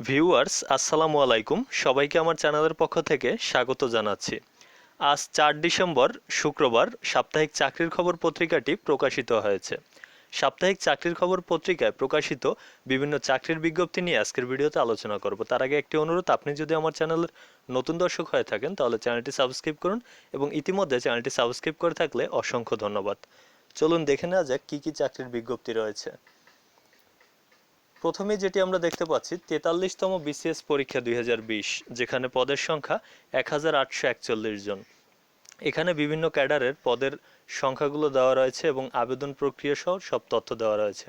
Viewers আসসালামু আলাইকুম, সবাইকে আমার চ্যানেলের পক্ষ থেকে স্বাগত জানাচ্ছি। আজ 4 ডিসেম্বর শুক্রবার সাপ্তাহিক চাকরির খবর পত্রিকাটি প্রকাশিত হয়েছে। সাপ্তাহিক চাকরির খবর পত্রিকায় প্রকাশিত বিভিন্ন চাকরির বিজ্ঞপ্তি নিয়ে আজকের ভিডিওতে আলোচনা করব। তার আগে একটি অনুরোধ, আপনি যদি আমার চ্যানেলের নতুন দর্শক হয়ে থাকেন তাহলে চ্যানেলটি সাবস্ক্রাইব করুন এবং ইতিমধ্যে চ্যানেলটি সাবস্ক্রাইব করে থাকলে অসংখ্য ধন্যবাদ। চলুন দেখে নেওয়া যাক কী কী চাকরির বিজ্ঞপ্তি রয়েছে। প্রথমে যেটি আমরা দেখতে পাচ্ছি 43তম বিসিএস পরীক্ষা 2020, যেখানে পদের সংখ্যা 1841 জন। এখানে বিভিন্ন ক্যাডারের পদের সংখ্যাগুলো দেওয়া রয়েছে এবং আবেদন প্রক্রিয়া সহ সব তথ্য দেওয়া রয়েছে।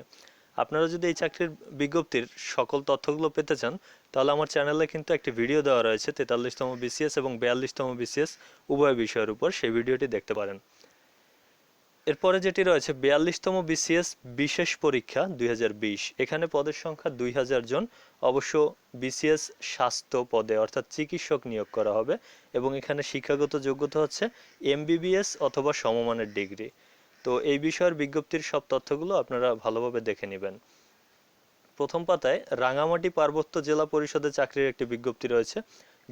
আপনারা যদি এই চাকরির বিজ্ঞপ্তির সকল তথ্যগুলো পেতে চান তাহলে আমার চ্যানেলে কিন্তু একটি ভিডিও দেওয়া রয়েছে 43তম বিসিএস এবং 42তম বিসিএস উভয় বিষয়ের উপর, সেই ভিডিওটি দেখতে পারেন। এরপরে যেটি রয়েছে 42তম বিসিএস বিশেষ পরীক্ষা 2020, এখানে পদের সংখ্যা 2000 জন। অবশ্য বিসিএস স্বাস্থ্য পদে অর্থাৎ চিকিৎসক নিয়োগ করা হবে এবং এখানে শিক্ষাগত যোগ্যতা হচ্ছে এমবিবিএস অথবা সমমানের ডিগ্রি। তো এই বিষয়ের বিজ্ঞপ্তির সব তথ্যগুলো আপনারা ভালোভাবে দেখে নেবেন। প্রথম পাতায় রাঙামাটি পার্বত্য জেলা পরিষদে চাকরির একটি বিজ্ঞপ্তি রয়েছে,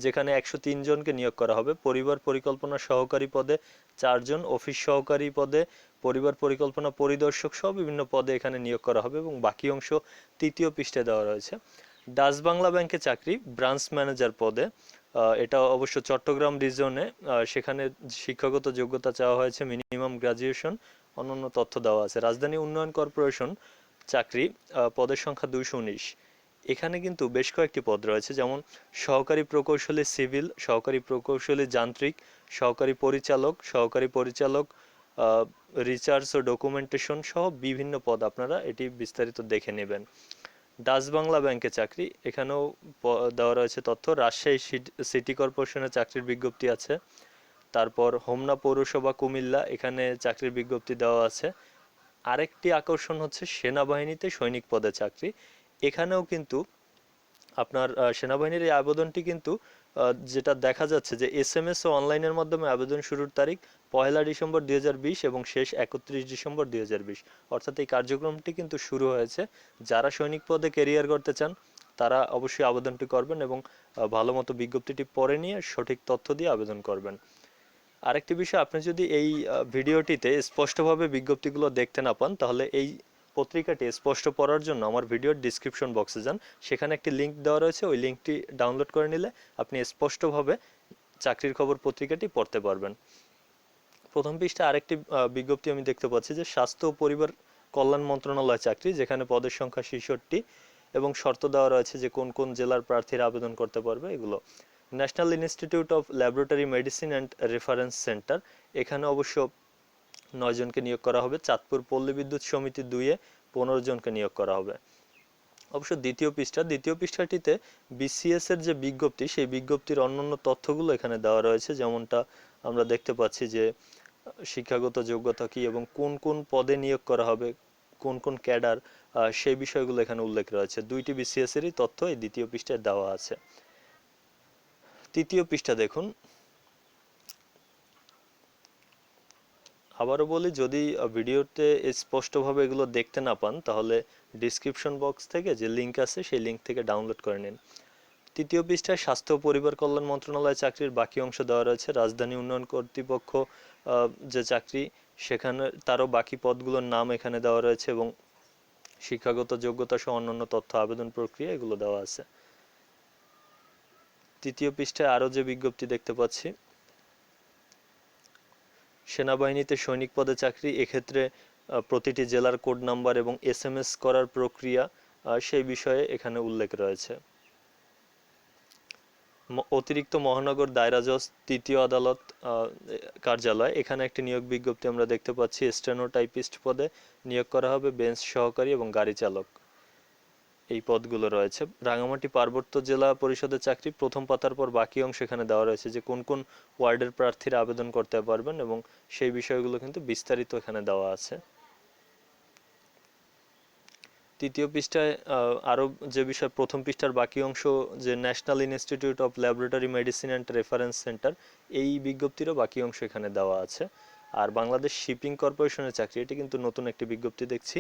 যেখানে 103 জনকে নিয়োগ করা হবে। পরিবার পরিকল্পনা সহকারী পদে 4 জন, অফিস সহকারী পদে, পরিবার পরিকল্পনা পরিদর্শক সহ বিভিন্ন পদে এখানে নিয়োগ করা হবে এবং বাকি অংশ তৃতীয় পৃষ্ঠে দেওয়া রয়েছে। ডাচ বাংলা ব্যাংকে চাকরি ব্রাঞ্চ ম্যানেজার পদে, এটা অবশ্য চট্টগ্রাম রিজনে। সেখানে শিক্ষাগত যোগ্যতা চাওয়া হয়েছে, মিনিমাম গ্রাজুয়েশন, অন্যান্য তথ্য দেওয়া আছে। রাজধানী উন্নয়ন কর্পোরেশন চাকরি, পদের সংখ্যা 219। এখানে কিন্তু বেশ কয়েকটি পদ রয়েছে, যেমন সহকারী প্রকৌশলী সিভিল, সহকারী প্রকৌশলী যান্ত্রিক, সহকারী পরিচালক রিসার্চ ও ডকুমেন্টেশন সহ বিভিন্ন পদ। আপনারা এটি বিস্তারিত দেখে নেবেন। ডাচ বাংলা ব্যাংকে চাকরি, এখানেও দেওয়া রয়েছে তথ্য। রাজশাহী সিটি কর্পোরেশনের চাকরির বিজ্ঞপ্তি আছে। তারপর হোমনা পৌরসভা কুমিল্লা, এখানে চাকরির বিজ্ঞপ্তি দেওয়া আছে। আরেকটি আকর্ষণ হচ্ছে সেনাবাহিনীতে সৈনিক পদে চাকরি। এখানেও কিন্তু আপনার সেনাবাহিনীর এই আবেদনটি কিন্তু যেটা দেখা যাচ্ছে যে এসএমএস ও অনলাইনের মাধ্যমে আবেদন শুরুর তারিখ 1 ডিসেম্বর 2020 এবং শেষ 31 ডিসেম্বর 2020, অর্থাৎ এই কার্যক্রমটি কিন্তু শুরু হয়েছে। যারা সৈনিক পদে কেরিয়ার করতে চান তারা অবশ্যই আবেদনটি করবেন এবং ভালো মতো বিজ্ঞপ্তিটি পড়ে নিয়ে সঠিক তথ্য দিয়ে আবেদন করবেন। আরেকটি বিষয়, আপনি যদি এই ভিডিওটিতে স্পষ্টভাবে বিজ্ঞপ্তিগুলো দেখতে না পান তাহলে এই পত্রিকাটি স্পষ্ট পড়ার জন্য আমার ভিডিওর ডিসক্রিপশন বক্সে যান, সেখানে একটি লিঙ্ক দেওয়া রয়েছে। ওই লিঙ্কটি ডাউনলোড করে নিলে আপনি স্পষ্টভাবে চাকরির খবর পত্রিকাটি পড়তে পারবেন। প্রথম পৃষ্ঠায় আরেকটি বিজ্ঞপ্তি আমি দেখতে পাচ্ছি যে স্বাস্থ্য ও পরিবার কল্যাণ মন্ত্রণালয় চাকরি, যেখানে পদের সংখ্যা 66 এবং শর্ত দেওয়া রয়েছে যে কোন কোন জেলার প্রার্থীরা আবেদন করতে পারবে এগুলো। National institute of laboratory medicine and reference centre, এখানে অবশ্য 9 জনকে নিয়োগ করা হবে। চাঁদপুর পল্লী বিদ্যুৎ সমিতি 2-এ 15 জনকে নিয়োগ করা হবে। অবশ্য দ্বিতীয় পৃষ্ঠাটিতে বিসিএস এর যে বিজ্ঞপ্তি সেই বিজ্ঞপ্তির অন্যান্য তথ্যগুলো এখানে দেওয়া রয়েছে, যেমনটা আমরা দেখতে পাচ্ছি যে শিক্ষাগত যোগ্যতা কি এবং কোন কোন পদে নিয়োগ করা হবে, কোন কোন ক্যাডার, সেই বিষয়গুলো এখানে উল্লেখ রয়েছে। 2টি বিসিএস এরই তথ্য এই দ্বিতীয় পৃষ্ঠায় দেওয়া আছে। তৃতীয় পৃষ্ঠা দেখুন। আবারও বলি, যদি ভিডিওতে স্পষ্টভাবে এগুলো দেখতে না পান তাহলে ডিসক্রিপশন বক্স থেকে যে লিঙ্ক আছে সেই লিঙ্ক থেকে ডাউনলোড করে নিন। তৃতীয় পৃষ্ঠায় স্বাস্থ্য ও পরিবার কল্যাণ মন্ত্রণালয় চাকরির বাকি অংশ দেওয়া রয়েছে। রাজধানী উন্নয়ন কর্তৃপক্ষ যে চাকরি, সেখানে তারও বাকি পদগুলোর নাম এখানে দেওয়া রয়েছে এবং শিক্ষাগত যোগ্যতা সহ অন্যান্য তথ্য, আবেদন প্রক্রিয়া এগুলো দেওয়া আছে। তৃতীয় পৃষ্ঠায় আরও যে বিজ্ঞপ্তি দেখতে পাচ্ছি, সেনাবাহিনীতে সৈনিক পদে চাকরি, এক্ষেত্রে প্রতিটি জেলার কোড নাম্বার এবং এসএমএস করার প্রক্রিয়া সেই বিষয়ে এখানে উল্লেখ রয়েছে। অতিরিক্ত মহানগর দায়রা জজ তৃতীয় আদালত কার্যালয়, এখানে একটি নিয়োগ বিজ্ঞপ্তি আমরা দেখতে পাচ্ছি। স্টেনোটাইপিস্ট পদে নিয়োগ করা হবে, বেঞ্চ সহকারী এবং গাড়ি চালক, এই পদগুলো রয়েছে। রাঙামাটি পার্বত্য জেলা পরিষদের চাকরি, প্রথম পাতার পর বাকি অংশ এখানে দেওয়া রয়েছে যে কোন কোন ওয়ার্ডের প্রার্থীরা আবেদন করতে পারবেন এবং সেই বিষয়গুলো কিন্তু বিস্তারিত এখানে দেওয়া আছে। তৃতীয় পৃষ্ঠায় আরও যে বিষয়, প্রথম পৃষ্ঠার বাকি অংশ যে national institute of laboratory medicine and reference centre, এই বিজ্ঞপ্তিরও বাকি অংশ এখানে দেওয়া আছে। আর বাংলাদেশ শিপিং কর্পোরেশনের চাকরি, এটি কিন্তু নতুন একটি বিজ্ঞপ্তি দেখছি,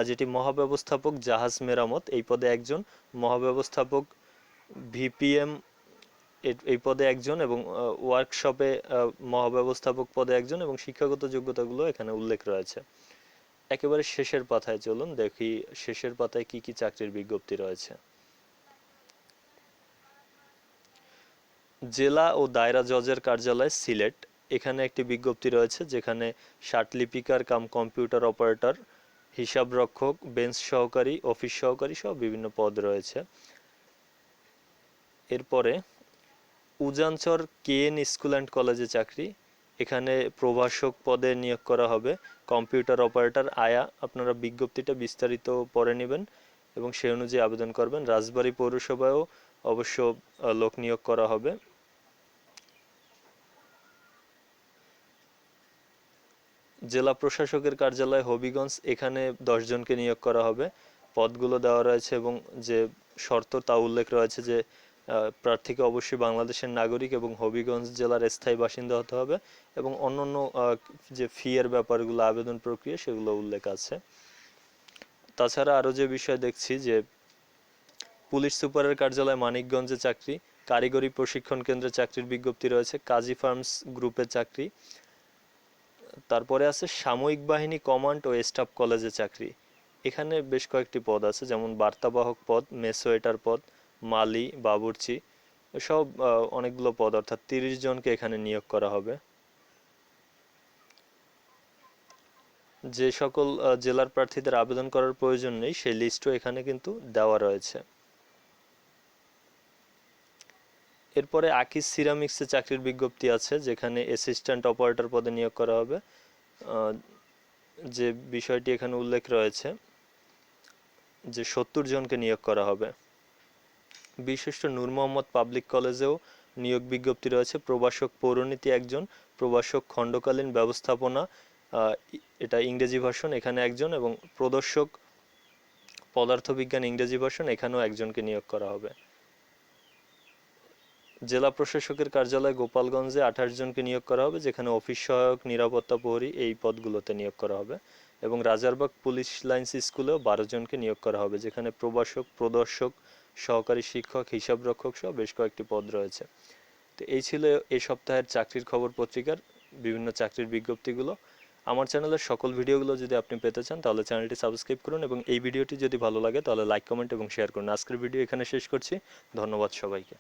যেটি মহাব্যবস্থাপক জাহাজ মেরামত, এই পদে 1 জন, মহাব্যবস্থাপক ভিপিএম এই পদে একজন এবং ওয়ার্কশপে মহাব্যবস্থাপক পদে একজন, এবং শিক্ষাগত যোগ্যতাগুলো এখানে উল্লেখ রয়েছে। একেবারে শেষের পাতায় চলুন দেখি শেষের পাতায় কি কি চাকরির বিজ্ঞপ্তি রয়েছে। জেলা ও দায়রা জজের কার্যালয় সিলেট, এখানে একটি বিজ্ঞপ্তি রয়েছে যেখানে শার্টলিপিকার কাম কম্পিউটার অপারেটর, হিসাব রক্ষক, বেঞ্চ সহকারী, অফিস সহকারী সহ বিভিন্ন পদ রয়েছে। এরপরে উজানচর কেএন স্কুল অ্যান্ড কলেজে চাকরি, এখানে প্রভাষক পদে নিয়োগ করা হবে, কম্পিউটার অপারেটর আয়া। আপনারা বিজ্ঞপ্তিটা বিস্তারিত পড়ে নেবেন এবং সেই অনুযায়ী আবেদন করবেন। রাজবাড়ী পৌরসভায়ও অবশ্য লোক নিয়োগ করা হবে। জেলা প্রশাসকের কার্যালয় হবিগঞ্জ, এখানে 10 জনকে নিয়োগ করা হবে। পদগুলো দেওয়া রয়েছে এবং যে শর্ত তা উল্লেখ রয়েছে যে প্রার্থীকে অবশ্যই বাংলাদেশের নাগরিক এবং হবিগঞ্জ জেলার স্থায়ী বাসিন্দা হতে হবে, এবং অন্যান্য যে ফি এর ব্যাপারগুলো, আবেদন প্রক্রিয়া, সেগুলো উল্লেখ আছে। তাছাড়া আরও যে বিষয় দেখছি যে পুলিশ সুপারের কার্যালয় মানিকগঞ্জে চাকরি, কারিগরি প্রশিক্ষণ কেন্দ্রে চাকরির বিজ্ঞপ্তি রয়েছে, কাজী ফার্মস গ্রুপে চাকরি। তারপরে আছে সাময়িক বাহিনী কমান্ড ও স্টাফ কলেজে চাকরি, এখানে বেশ কয়েকটি পদ আছে, যেমন বার্তাবাহক পদ, মেসোয়েটার পদ, মালি, বাবুর্চি, সব অনেকগুলো পদ, অর্থাৎ 30 জনকে এখানে নিয়োগ করা হবে। যে সকল জেলার প্রার্থীদের আবেদন করার প্রয়োজন নেই সেই লিস্টও এখানে কিন্তু দেওয়া রয়েছে। এরপরে আকিস সিরামিক্সে চাকরির বিজ্ঞপ্তি আছে, যেখানে অ্যাসিস্ট্যান্ট অপারেটর পদে নিয়োগ করা হবে। যে বিষয়টি এখানে উল্লেখ রয়েছে যে 70 জনকে নিয়োগ করা হবে। বিশিষ্ট নূর মোহাম্মদ পাবলিক কলেজেও নিয়োগ বিজ্ঞপ্তি রয়েছে, প্রভাষক পৌরনীতি একজন, প্রভাষক খণ্ডকালীন ব্যবস্থাপনা, এটা ইংরেজি ভার্সন, এখানে একজন, এবং প্রদর্শক পদার্থবিজ্ঞান ইংরেজি ভার্সন, এখানেও একজনকে নিয়োগ করা হবে। জেলা প্রশাসকের কার্যালয় গোপালগঞ্জে 28 জনকে নিয়োগ করা হবে, যেখানে অফিস সহায়ক, নিরাপত্তা প্রহরী এই পদগুলোতে নিয়োগ করা হবে, এবং রাজারবাগ পুলিশ লাইন্স স্কুলেও 12 জনকে নিয়োগ করা হবে, যেখানে প্রভাষক, প্রদর্শক, সহকারী শিক্ষক, হিসাব রক্ষক সহ বেশ কয়েকটি পদ রয়েছে। তো এই ছিল এই সপ্তাহের চাকরির খবর পত্রিকার বিভিন্ন চাকরির বিজ্ঞপ্তিগুলো। আমার চ্যানেলের সকল ভিডিওগুলো যদি আপনি পেতে চান তাহলে চ্যানেলটি সাবস্ক্রাইব করুন, এবং এই ভিডিওটি যদি ভালো লাগে তাহলে লাইক, কমেন্ট এবং শেয়ার করুন। আজকের ভিডিও এখানে শেষ করছি। ধন্যবাদ সবাইকে।